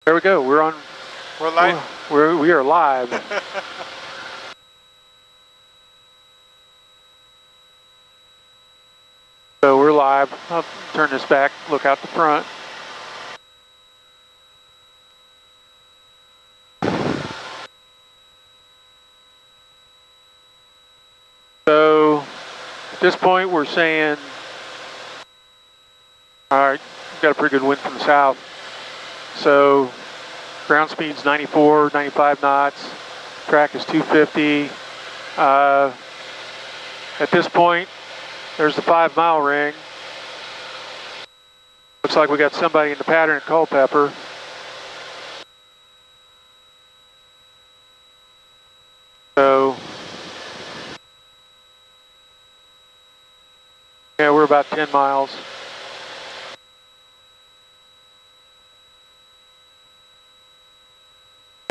There we go. We're on. We're live. We are live. So we're live. I'll turn this back. Look out the front. So at this point, we're saying, all right, we've got a pretty good wind from the south. So ground speed's 94, 95 knots. Track is 250. At this point, there's the 5 mile ring. Looks like we got somebody in the pattern at Culpepper. So, yeah, we're about 10 miles.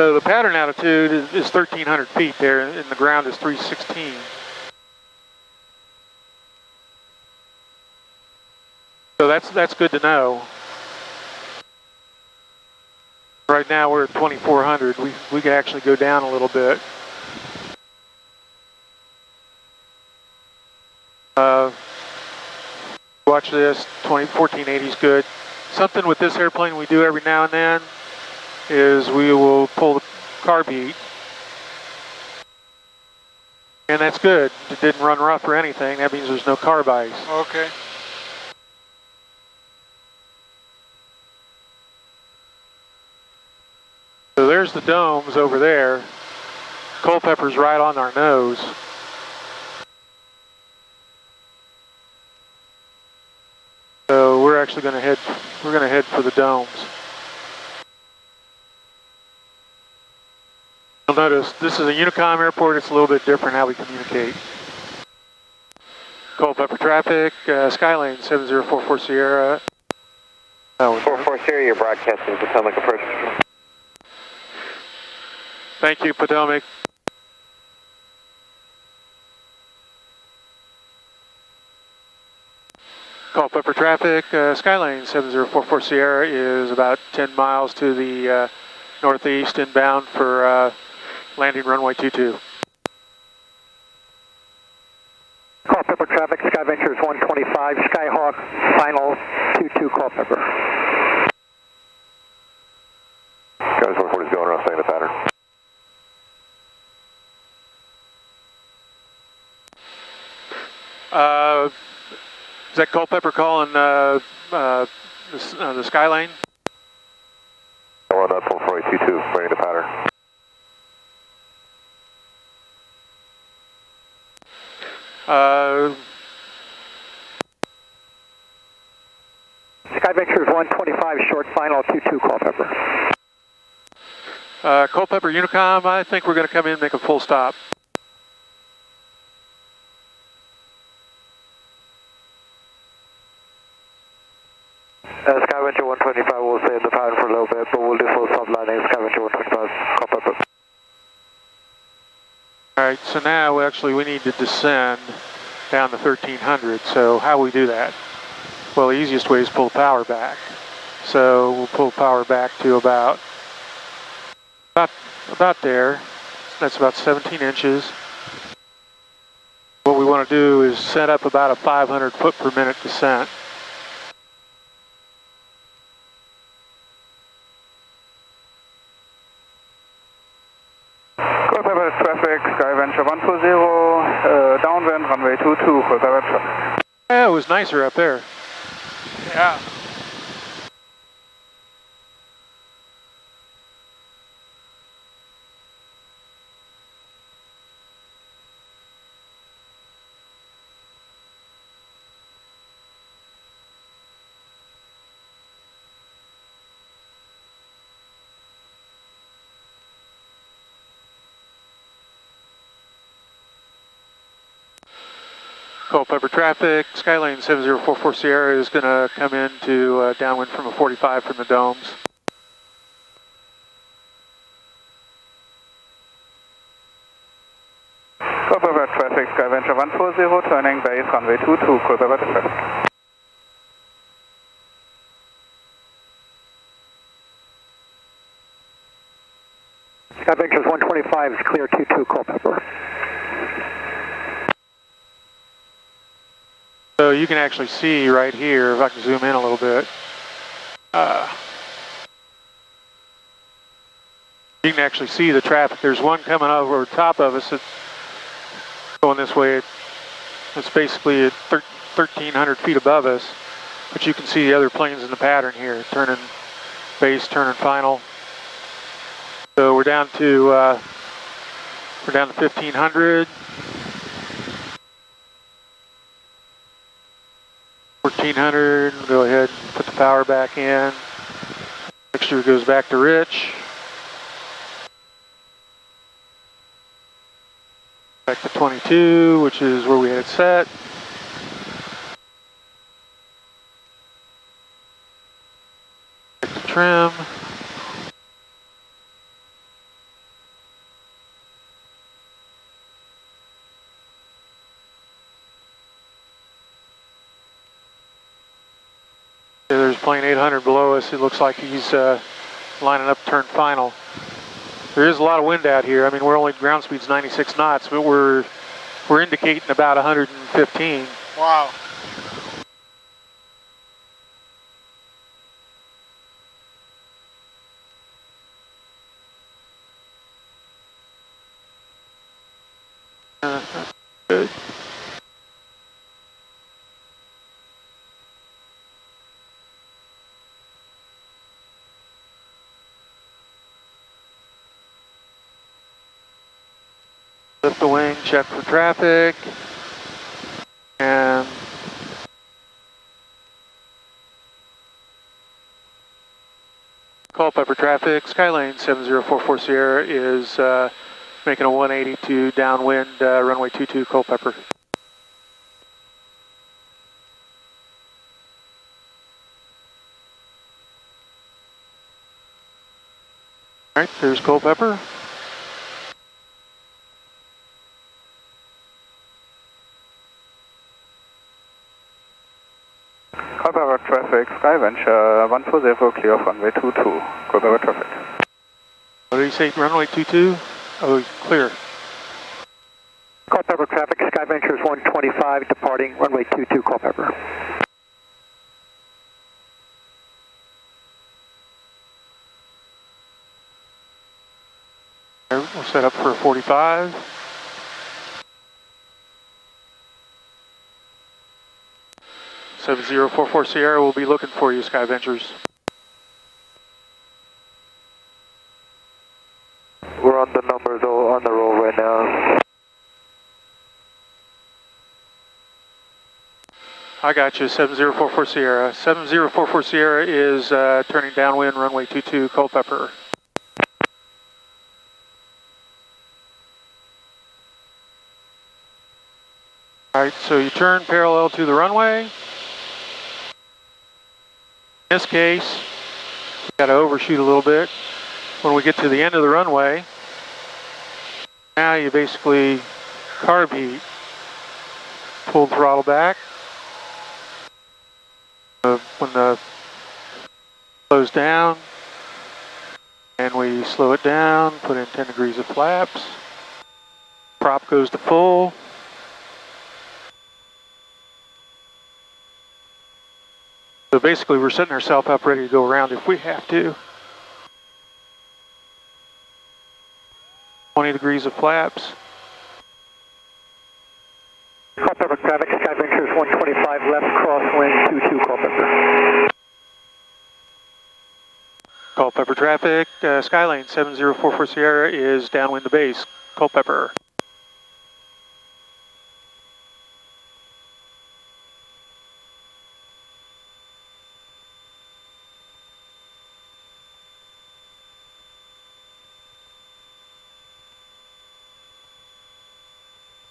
So the pattern altitude is 1,300 feet there, and the ground is 316. So that's good to know. Right now we're at 2,400. We can actually go down a little bit. Watch this. 1480 is good. Something with this airplane we do every now and then is we will pull the carb heat, and that's good. It didn't run rough or anything. That means there's no carb ice. Okay. So there's the domes over there. Culpepper's right on our nose. So we're actually going to head. We're going to head for the domes. You'll notice this is a Unicom airport. It's a little bit different how we communicate. Culpepper traffic, Skylane 7044 Sierra. 44 Sierra, you're broadcasting Potomac approach. Thank you, Potomac. Culpepper traffic, Skylane 7044 Sierra is about 10 miles to the northeast inbound for landing runway 22. Culpepper traffic, Sky Ventures 125, Skyhawk, final 22 Culpepper. Guys, 140 is going around, staying the pattern. Is that Culpepper calling the Skylane? On 422, bringing the pattern. Sky Ventures 125, short final 22 Culpepper. Culpepper Unicom, I think we're going to come in and make a full stop. Sky Venture 125 will stay in the pattern for a little bit, but we'll do full stop landing. Sky Venture 125, Culpepper. Alright, so now we need to descend down to 1,300. So how we do that? Well, the easiest way is pull power back. So we'll pull power back to about there. That's about 17 inches. What we want to do is set up about a 500 foot per minute descent. Culpepper traffic, Sky Venture 120, downwind, runway 22, Culpepper traffic. Yeah, it was nicer up there. Yeah. Culpepper traffic, Skylane 7044 Sierra is going to come in to downwind from a 45 from the domes. Culpepper traffic, Sky Venture 140, turning base runway 22, Culpepper traffic. Sky Ventures 125 is clear 22 Culpepper. So you can actually see right here, if I can zoom in a little bit, you can actually see the traffic. There's one coming over top of us that's going this way. It's basically at 1,300 feet above us, but you can see the other planes in the pattern here, turning base, turning final. So we're down to 1,500. 1,400, go ahead and put the power back in. Mixture goes back to Rich. Back to 22, which is where we had it set. Back to trim. There's plane 800 below us. It looks like he's lining up to turn final. There is a lot of wind out here. I mean, we're only ground speed's 96 knots, but we're indicating about 115. Wow. That's good. Lift the wing, check for traffic, and Culpepper traffic. Skylane 7044 Sierra is making a 182 downwind, runway 22 Culpepper. All right, there's Culpepper. Culpepper traffic, Sky Venture 140 clear of runway 22, Culpepper traffic. What did he say, runway 22? Oh, clear. Culpepper traffic, Sky Ventures 125 departing runway 22 Culpepper. We'll set up for 45. Seven 7044 Sierra will be looking for you, Sky Ventures. We're on the numbers on the roll right now. I got you, 7044 Sierra. 7044 Sierra is turning downwind, runway 22 Culpepper. Alright, so you turn parallel to the runway. In this case, we got to overshoot a little bit. When we get to the end of the runway, now you basically carb heat. Pull the throttle back. When the slows down, and we slow it down, put in 10 degrees of flaps. Prop goes to full. So basically we're setting ourselves up ready to go around if we have to. 20 degrees of flaps. Culpepper traffic, Sky Ventures 125 left crosswind 22 Culpepper. Culpepper traffic, Skylane 7044 Sierra is downwind the base, Culpepper.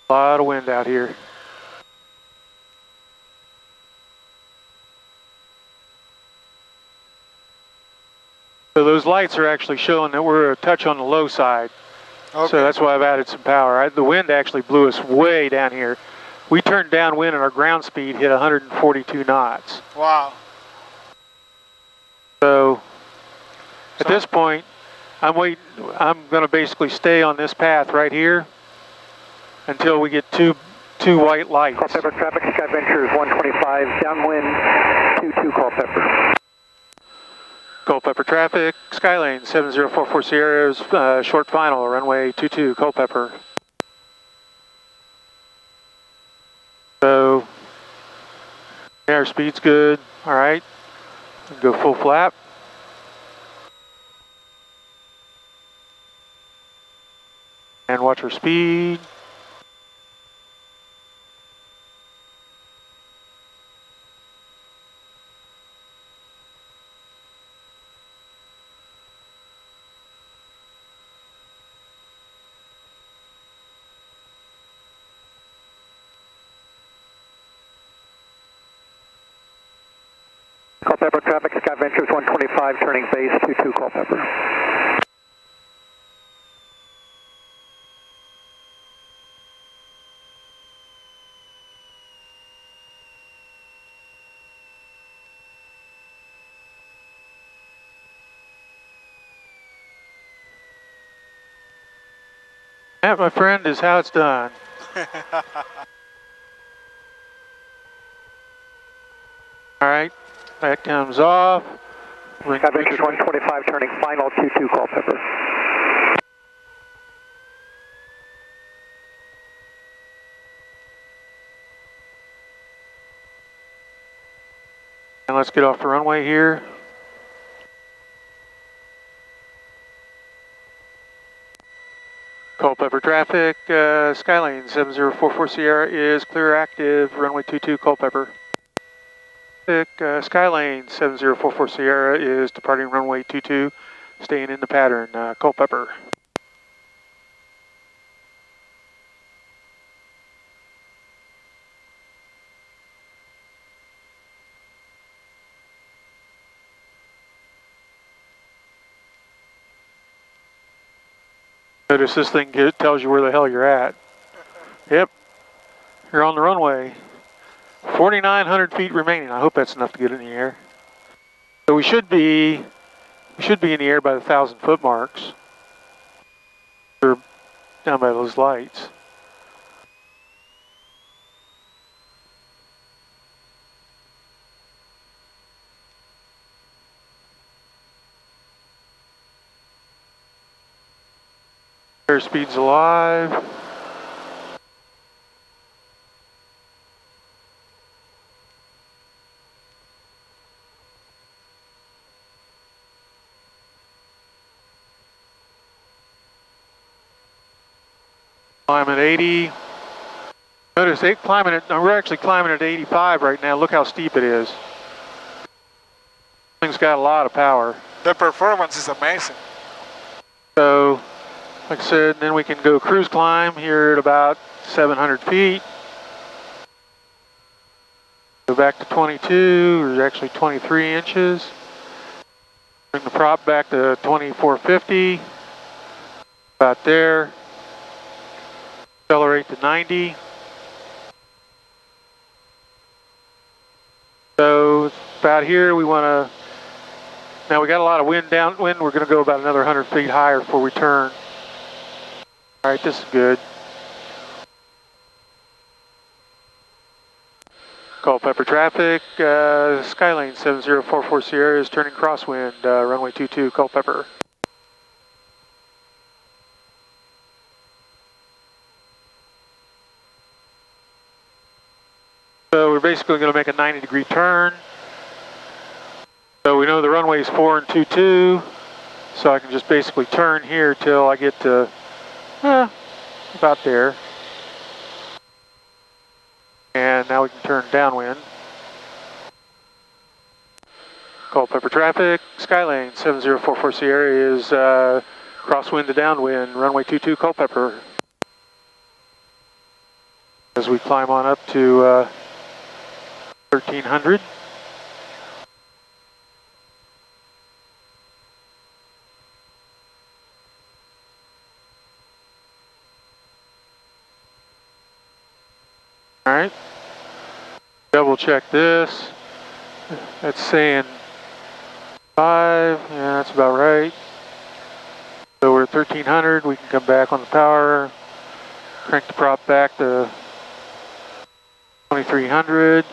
A lot of wind out here. So those lights are actually showing that we're a touch on the low side. Okay. So that's why I've added some power. The wind actually blew us way down here. We turned downwind and our ground speed hit 142 knots. Wow. So at this point, I'm going to basically stay on this path right here until we get two white lights. Culpepper traffic, Sky Ventures 125, downwind 22 Culpepper. Culpepper traffic, Skylane 7044 Sierra, short final, runway 22 Culpepper. So, airspeed's good, all right. Go full flap. And watch our speed. Culpepper traffic, Sky Ventures 125, turning base 22 Culpepper. That, my friend, is how it's done. All right, that comes off. Sky Ventures 125, turning final 22 Culpepper. And let's get off the runway here. Culpepper traffic, Skylane 7044 Sierra is clear active, runway 22 Culpepper. Skylane 7044 Sierra is departing runway 22, staying in the pattern, Culpepper. Notice this thing tells you where the hell you're at. Yep, you're on the runway. 4,900 feet remaining. I hope that's enough to get in the air. So we should be in the air by the 1,000-foot marks. We're down by those lights. Airspeed's alive. Climb at 80. Notice we're actually climbing at 85 right now. Look how steep it is. Thing's got a lot of power. The performance is amazing. So, like I said, then we can go cruise climb here at about 700 feet. Go back to 22, or actually 23 inches. Bring the prop back to 2450. About there. Accelerate to 90. So about here we want to, now we got a lot of wind downwind, we're going to go about another 100 feet higher before we turn. All right, this is good. Culpepper traffic, Skylane 7044 Sierra is turning crosswind, runway 22 Culpepper. So we're basically going to make a 90-degree turn. So we know the runway is 4 and 22, so I can just basically turn here till I get to about there. And now we can turn downwind. Culpepper traffic, Skylane 7044 Sierra is crosswind to downwind, runway 22 Culpepper. As we climb on up to 1300. All right, double check this. That's saying 5, yeah, that's about right. So we're at 1300, we can come back on the power, crank the prop back to 2300,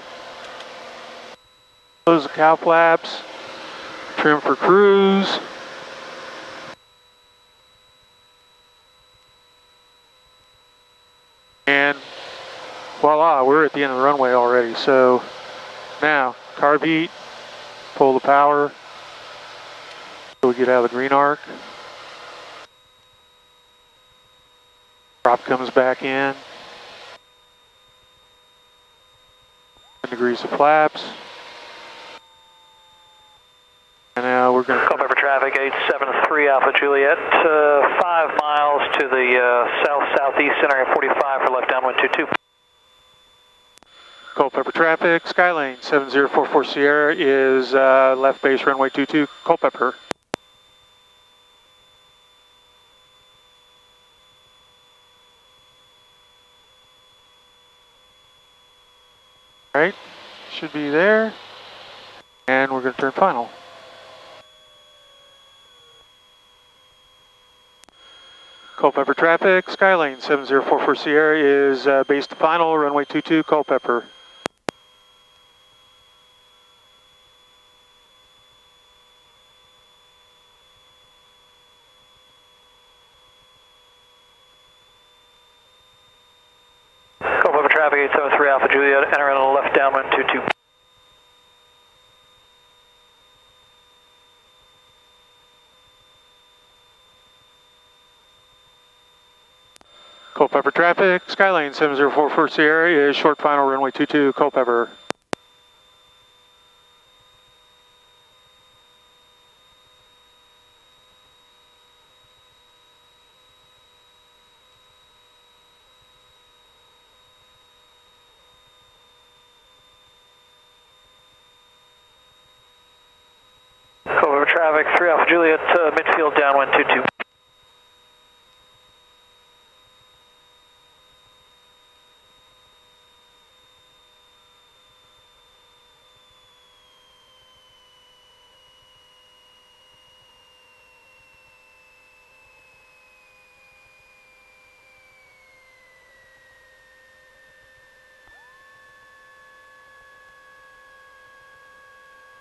close the cow flaps, trim for cruise. And voila, we're at the end of the runway already. So now, carb heat, pull the power, so we get out of the green arc. Prop comes back in. 10 degrees of flaps. And now we're going to... Culpepper traffic, 873 Alpha Juliet, 5 miles to the south-southeast, entering 45 for left downwind 22. Culpepper traffic, Skylane 7044 Sierra is left base runway 22, Culpepper. Alright, should be there. And we're going to turn final. Culpepper traffic, Skylane 7044 Sierra is base to final, runway 22, Culpepper. Culpepper traffic, 873 Alpha Juliet, entering on the left downwind 22. Culpepper traffic, Skylane 7044 Sierra is short final, runway 22, Culpepper. Culpepper traffic, 3 Alpha Juliet, midfield downwind 22.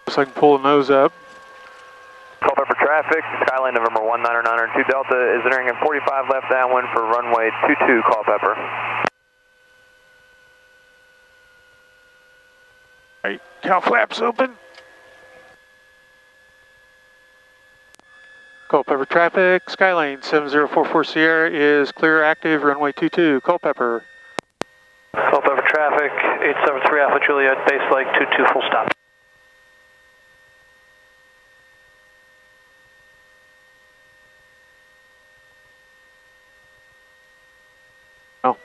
So I can pull the nose up. Culpepper traffic, Skyline November 19902 Delta is entering in 45 left downwind for runway 22 Culpepper. Right, cow flaps open. Culpepper traffic, Skylane 7044 Sierra is clear active, runway 22, Culpepper. Culpepper traffic, 873 Alpha Juliet, base leg 22, full stop. Oh.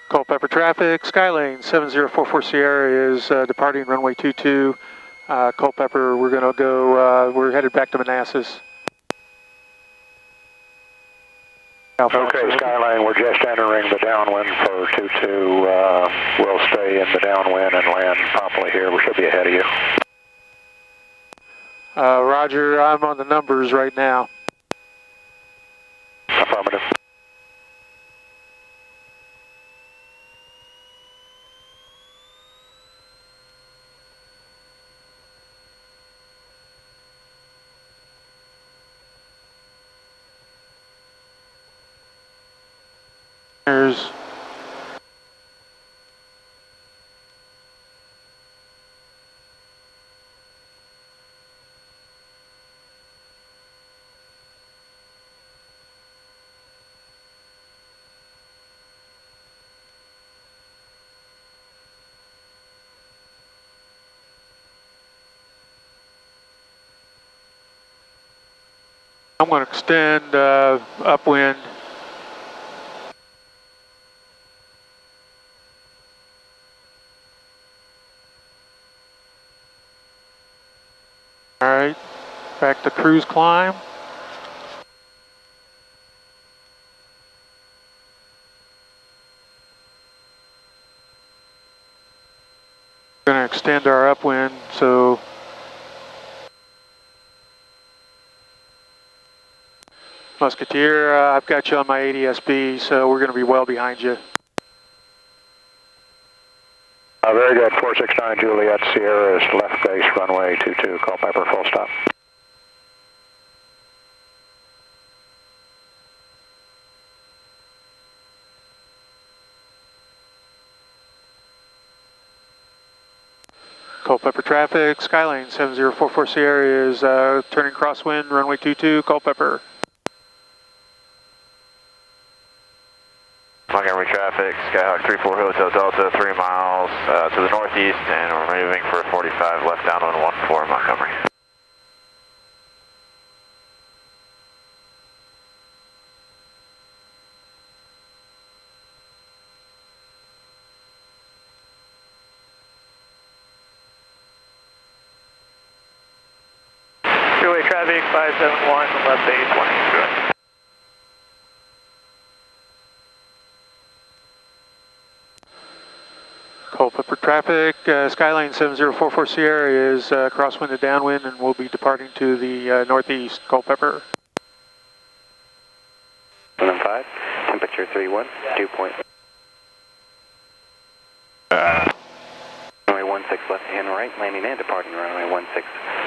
Culpepper traffic, Skylane 7044 Sierra is departing runway 22. Culpepper, we're going to go, we're headed back to Manassas. Okay, Skyline, we're just entering the downwind for 22. We'll stay in the downwind and land promptly here. We should be ahead of you. Roger, I'm on the numbers right now. Affirmative. There's I'm going to extend upwind. All right, back to cruise climb. We're going to extend our upwind, so Musketeer, I've got you on my ADSB, so we're going to be well behind you. Very good. 469 Juliet Sierra is left base, runway 22, Culpepper, full stop. Culpepper traffic, Skylane 7044 Sierra is turning crosswind, runway 22, Culpepper. Montgomery traffic, Skyhawk 34 Hotel Delta, 3 miles to the northeast, and we're moving for 45 left downwind 14 Montgomery. Freeway traffic 571, left base 180. Culpepper traffic, Skylane 7044 Sierra is crosswind to downwind and will be departing to the northeast, Culpepper. 115, temperature 31, dew point. Runway 16 left and right, landing and departing runway 16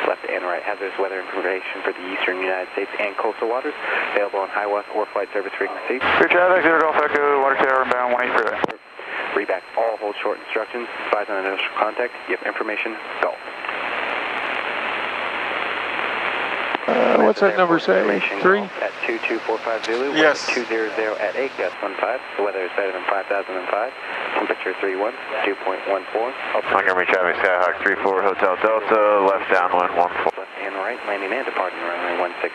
left and right. Hazardous weather information for the eastern United States and coastal waters, available on HIWAS or flight service frequency. Clear traffic, 0 Golf Echo, water tower inbound 18 freeway. Reback all hold short instructions, advise on initial contact, you have information, Golf. What's that number say? 3? At 2245 Zulu, Yes. 200 at 8, gust 15. The weather is better than 5005. Temperature 31, dew point 14. Montgomery traffic, Skyhawk 34 Hotel Delta, left downwind 14. Left and right, landing and departing runway 16.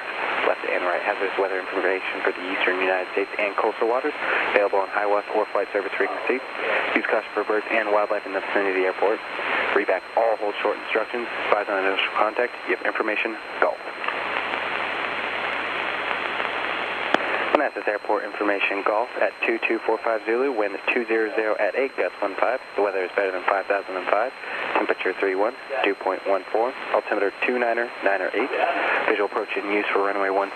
Left and right, hazardous weather information for the eastern United States and coastal waters, available on HIWAS or flight service frequency. Use caution for birds and wildlife in the vicinity of the airport. Reback all hold short instructions, advise on initial contact, you have information, Golf. Manassas Airport information, Golf at 2245 Zulu, wind 200 at 8, gust 15. The weather is better than 5005. Temperature 31, dew point 14. Altimeter 29098. Visual approach in use for runway 1.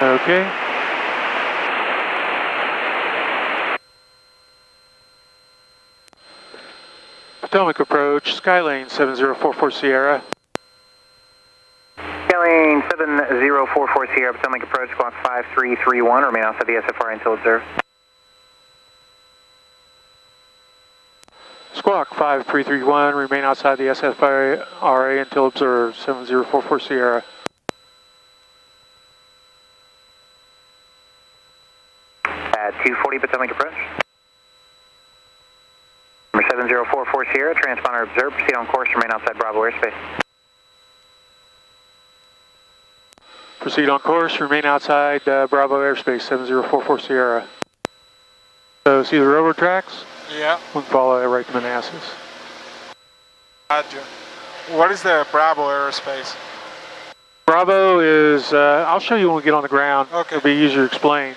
Okay. Potomac approach, Skylane 7044 Sierra. Skylane 7044 Sierra, Potomac approach, squawk 5331, remain outside the SFR until observed. Squawk 5331, remain outside the SFRA until observed, 7044 Sierra. At 240 Potomac approach. Number 7044 Sierra, transponder observed, proceed on course, remain outside Bravo airspace. Proceed on course, remain outside Bravo airspace, 7044 Sierra. So see the railroad tracks? Yeah, We can follow it right to Manassas. Roger. What is the Bravo airspace? Bravo is, I'll show you when we get on the ground. Okay. It'll be easier to explain.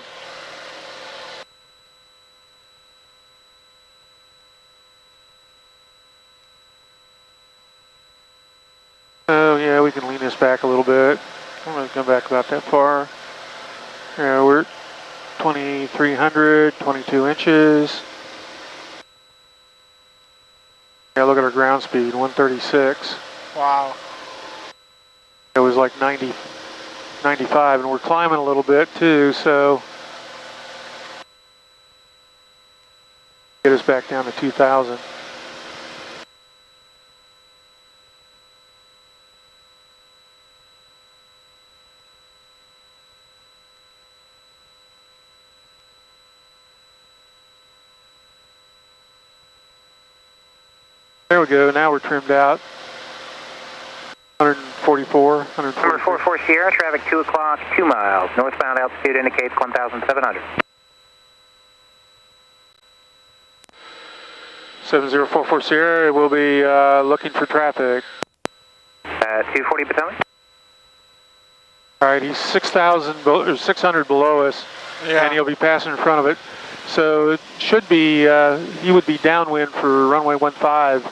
Oh yeah, we can lean this back a little bit. I'm going to come back about that far. Yeah, we're at 2,300, 22 inches. Yeah, look at our ground speed, 136. Wow. It was like 90, 95, and we're climbing a little bit too, so get us back down to 2,000. There we go, now we're trimmed out. 144, 144. Number 44 Sierra, traffic 2 o'clock, 2 miles. Northbound altitude indicates 1,700. 7044 Sierra, we'll be looking for traffic. 240 Potomac. All right, he's 600 below us, Yeah. and he'll be passing in front of it. So it should be, he would be downwind for runway 15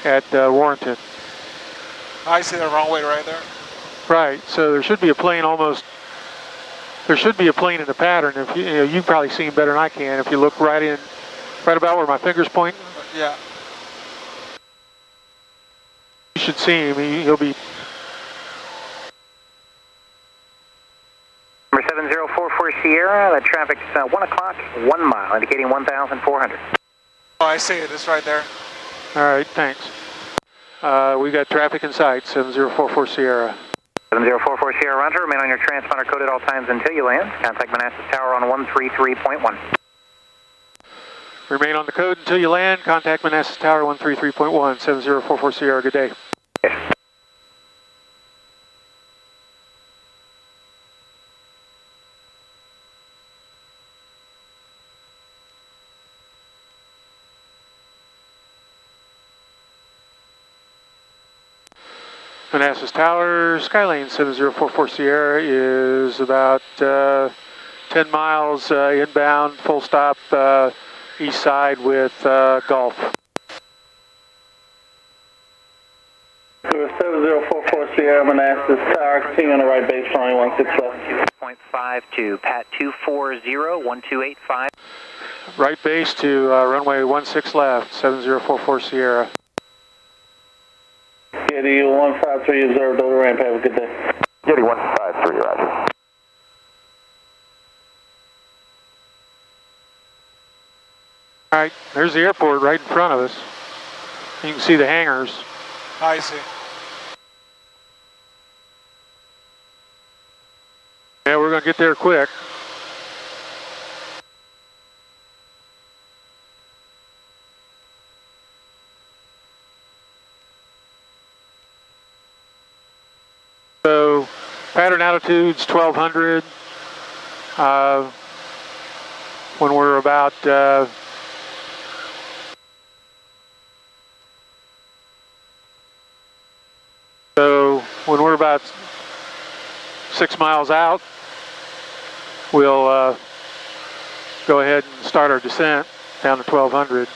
at Warrenton. I see the runway right there. Right, so there should be a plane almost, there should be a plane in the pattern. If you know, you can probably see him better than I can. If you look right about where my finger's pointing. Yeah. You should see him, he'll be. Number 7044 Sierra, the traffic's 1 o'clock, 1 mile, indicating 1,400. Oh, I see it. It's right there. All right, thanks. We got traffic in sight, 7044 Sierra. 7044 Sierra, roger. Remain on your transponder code at all times until you land. Contact Manassas Tower on 133.1. Remain on the code until you land. Contact Manassas Tower 133.1, 7044 Sierra. Good day. Yes. Manassas Tower, Skylane 7044 Sierra is about 10 miles inbound, full stop east side with Gulf. 7044 Sierra, Manassas Tower, continue on the right base, runway 16 left. 2.52, Pat 240, 1285. Right base to runway 16 left, 7044 Sierra. Getty 153 observed over ramp, have a good day. Getty 153, roger. All right, there's the airport right in front of us. You can see the hangars. I see. Yeah, we're going to get there quick. So, pattern altitude's 1200. When we're about when we're about 6 miles out, we'll go ahead and start our descent down to 1200.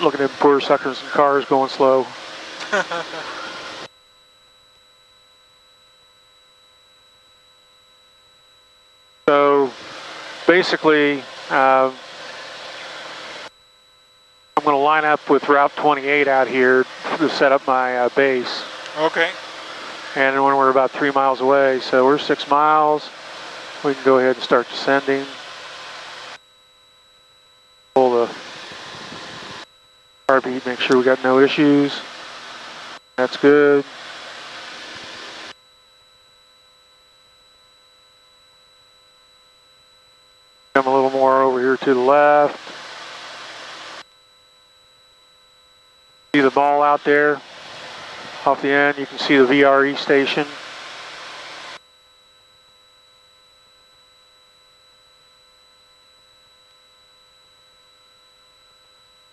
Looking at poor suckers and cars going slow. So basically, I'm going to line up with Route 28 out here to set up my base. Okay. And when we're about 3 miles away, so we're 6 miles, we can go ahead and start descending. Pull the heartbeat, make sure we got no issues. That's good. Come a little more over here to the left. See the ball out there off the end, you can see the VRE station.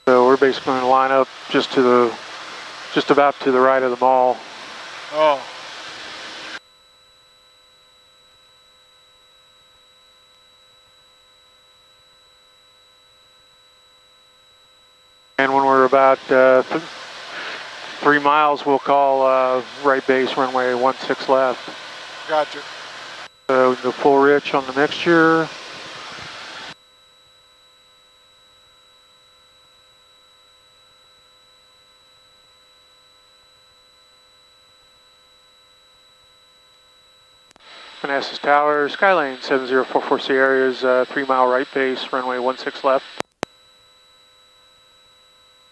So we're basically going to line up just about to the right of the mall. Oh. And when we're about 3 miles, we'll call right base runway 16 left. Gotcha. So the full rich on the mixture. Manassas Tower, Skylane 7044 Sierra is 3 mile right base, runway 16 left.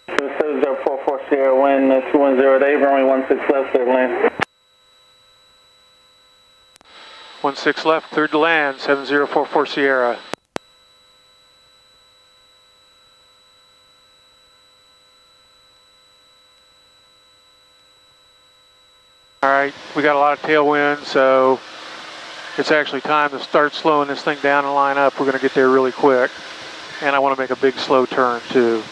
7044 Sierra, wind 210 Dave, runway 16 left, clear to land. 16 left, cleared to land, 7044 Sierra. All right, we got a lot of tailwind, so it's actually time to start slowing this thing down and line up. We're going to get there really quick. And I want to make a big slow turn too.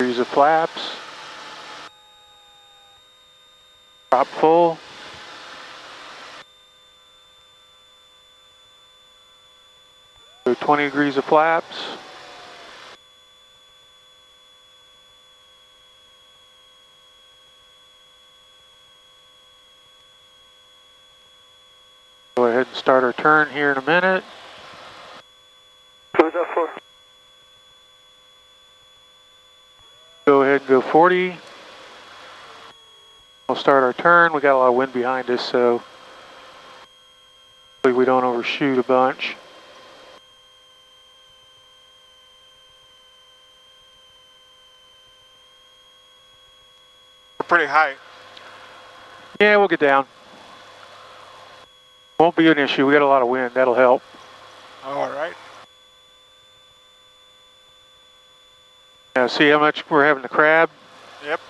Series of flaps. Drop full. So 20 degrees of flaps. Go ahead and start our turn here in a minute. Who's that for? Go ahead and go 40. We'll start our turn. We got a lot of wind behind us, so hopefully we don't overshoot a bunch. We're pretty high. Yeah, we'll get down. Won't be an issue. We got a lot of wind. That'll help. All right. Now, see how much we're having to crab? Yep.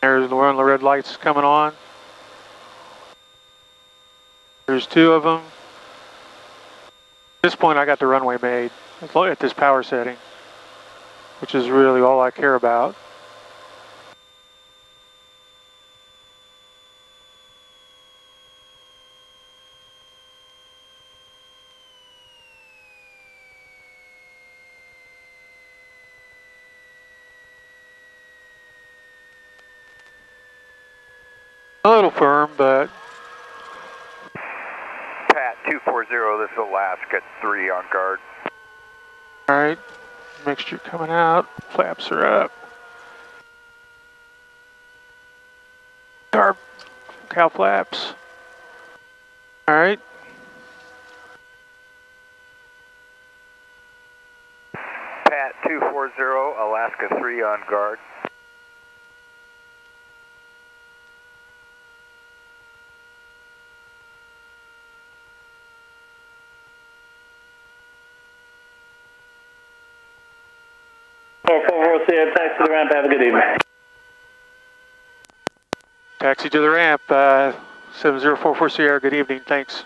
There's one of the red lights coming on. There's two of them. At this point, I got the runway made at this power setting, which is really all I care about. A little firm, but... Pat 240, this is Alaska 3 on guard. Alright, mixture coming out, flaps are up. Carb, cow flaps. Alright. Pat 240, Alaska 3 on guard. Taxi to the ramp, have a good evening. Taxi to the ramp, 7044 Sierra, good evening, thanks.